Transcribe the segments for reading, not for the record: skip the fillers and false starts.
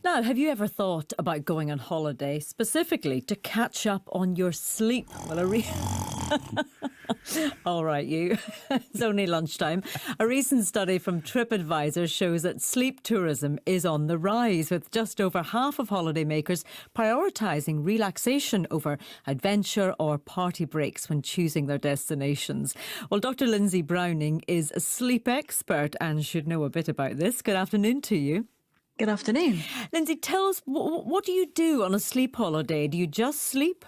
Now, have you ever thought about going on holiday specifically to catch up on your sleep? Well, all right, you. It's only lunchtime. A recent study from TripAdvisor shows that sleep tourism is on the rise, with just over half of holidaymakers prioritising relaxation over adventure or party breaks when choosing their destinations. Well, Dr. Lindsay Browning is a sleep expert and should know a bit about this. Good afternoon to you. Good afternoon. Lindsay, tell us, what do you do on a sleep holiday? Do you just sleep?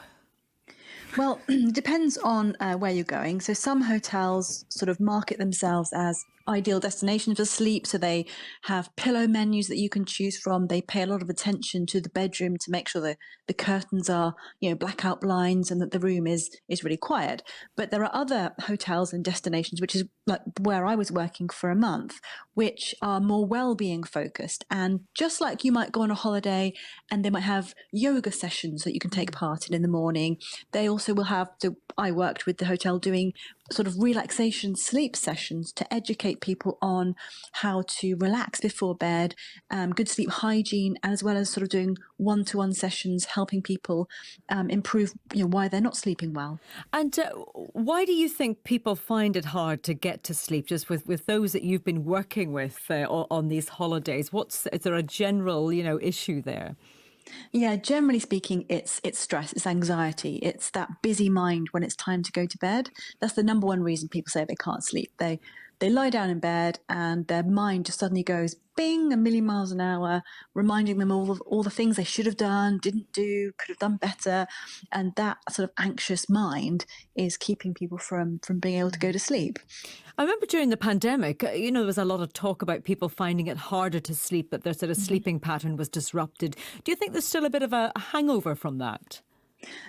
Well, it depends on where you're going. So some hotels sort of market themselves as ideal destinations for sleep. So they have pillow menus that you can choose from. They pay a lot of attention to the bedroom to make sure that the curtains are, blackout blinds and that the room is really quiet. But there are other hotels and destinations, which is like where I was working for a month, which are more well-being focused. And just like you might go on a holiday and they might have yoga sessions that you can take part in the morning, they also will have I worked with the hotel doing sort of relaxation sleep sessions to educate people on how to relax before bed, good sleep hygiene, as well as sort of doing one-to-one sessions, helping people improve why they're not sleeping well. And why do you think people find it hard to get to sleep, just with those that you've been working with on these holidays? Is there a general, issue there? Yeah, generally speaking, it's stress, it's anxiety, it's that busy mind when it's time to go to bed. That's the number one reason people say they can't sleep. They lie down in bed and their mind just suddenly goes bing, a million miles an hour, reminding them all the things they should have done, didn't do, could have done better. And that sort of anxious mind is keeping people from being able to go to sleep. I remember during the pandemic, there was a lot of talk about people finding it harder to sleep, that their sort of sleeping pattern was disrupted. Do you think there's still a bit of a hangover from that?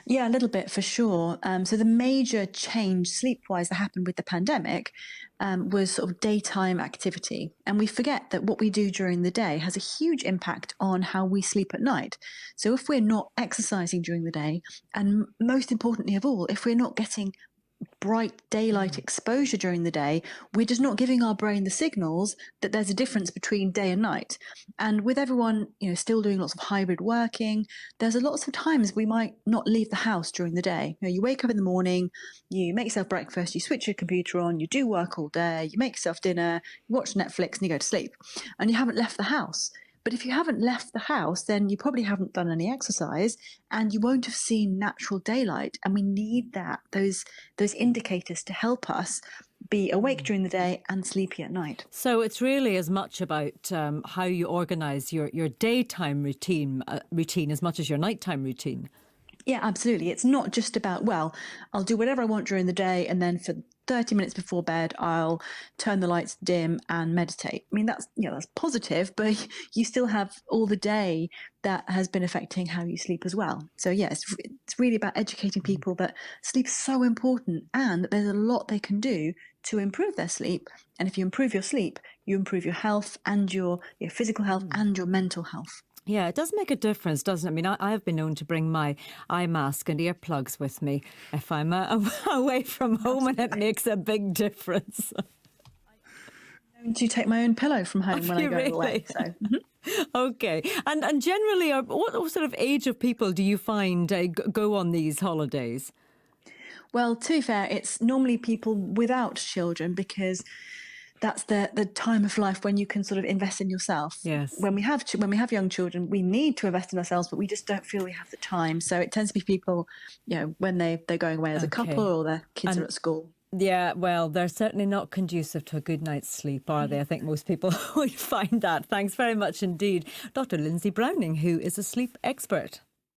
Yeah, a little bit for sure. So the major change sleep-wise that happened with the pandemic was sort of daytime activity. And we forget that what we do during the day has a huge impact on how we sleep at night. So if we're not exercising during the day, and most importantly of all, if we're not getting bright daylight exposure during the day, we're just not giving our brain the signals that there's a difference between day and night. And with everyone, still doing lots of hybrid working, there's lots of times we might not leave the house during the day. You wake up in the morning, you make yourself breakfast, you switch your computer on, you do work all day, you make yourself dinner, you watch Netflix and you go to sleep, and you haven't left the house. But if you haven't left the house, then you probably haven't done any exercise and you won't have seen natural daylight. And we need those indicators to help us be awake during the day and sleepy at night. So it's really as much about how you organise your daytime routine as much as your nighttime routine. Yeah, absolutely. It's not just about, I'll do whatever I want during the day and then for 30 minutes before bed, I'll turn the lights dim and meditate. I mean, that's positive, but you still have all the day that has been affecting how you sleep as well. So yeah, it's really about educating people that sleep is so important and that there's a lot they can do to improve their sleep. And if you improve your sleep, you improve your health and your physical health and your mental health. Yeah, it does make a difference, doesn't it? I mean, I have been known to bring my eye mask and earplugs with me if I'm away from home, and it makes a big difference. I'm going to take my own pillow from home when I go away. So. Okay. And generally, what sort of age of people do you find go on these holidays? Well, to be fair, it's normally people without children, because that's the time of life when you can sort of invest in yourself. Yes. When we have young children, we need to invest in ourselves, but we just don't feel we have the time. So it tends to be people, when they're going away as a couple or their kids are at school. Yeah, well, they're certainly not conducive to a good night's sleep, are they? I think most people would find that. Thanks very much indeed, Dr. Lindsay Browning, who is a sleep expert.